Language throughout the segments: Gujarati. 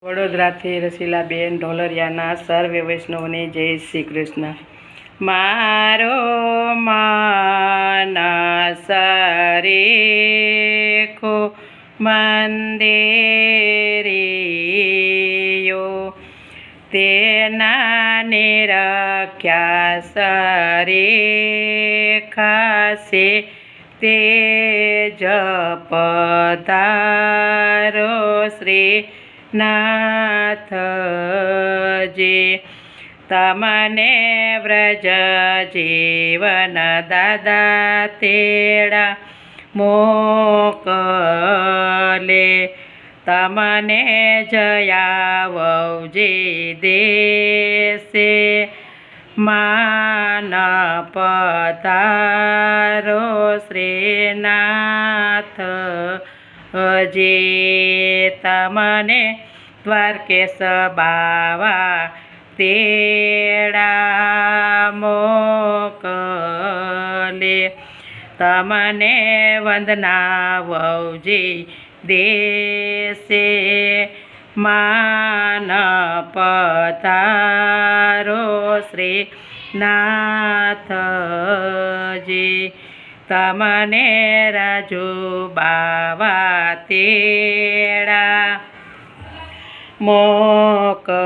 વડોદરાથી રસીલાબેન ઢોલરિયાના સર્વે વૈષ્ણવને જય શ્રી કૃષ્ણ. મારો માનસ રેખો મંદિરિયો તેના નિરખ્યા સરેખાશે તે જપધારો શ્રી નાથજી. તમને વ્રજ જીવન દાદા તેડા મોકલે, તમને જયાવજી દેશે માન પધારો શ્રીનાથજી. તમને દ્વારકેશ બાવા તેડા મોકલે, તમને વંદનાવજી દેશે માન પધારો શ્રીનાથજી. તમને રાજુ બાવા તેડા મોકલે,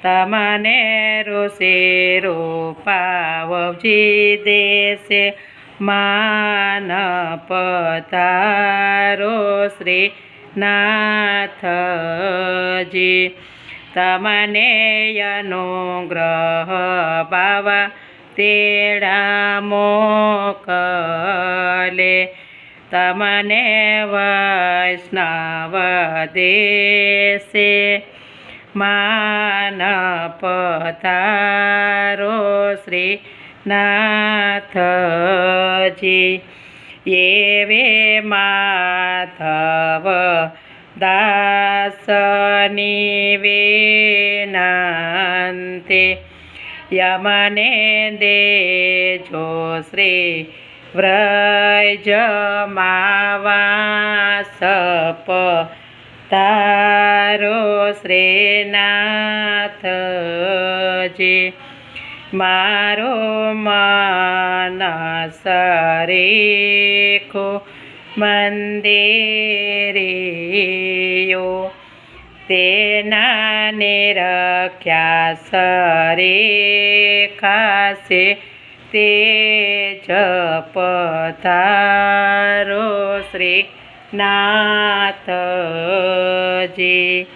તમને ઋષિ રૂપાવજી દેશે માન પધારો શ્રીનાથજી. તમને અનુગ્રહ બાવા તેડા મોકલે, તમને વૈષ્ણવ દેશે માન પધારો શ્રીનાથજી. એવે માધવ દાસની વિનંતી, યમને દેજો શ્રી વ્રજમાં વાસ પધારો શ્રીનાથજી. મારો માનસ રેખો મંદિરિયો તેના નિરખ્યા સરેખાશે તે જપધારો શ્રીનાથજી.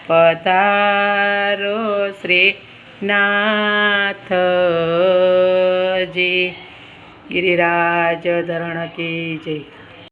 પધારો શ્રીનાથજી. ગિરિરાજ ધરણ કી જય.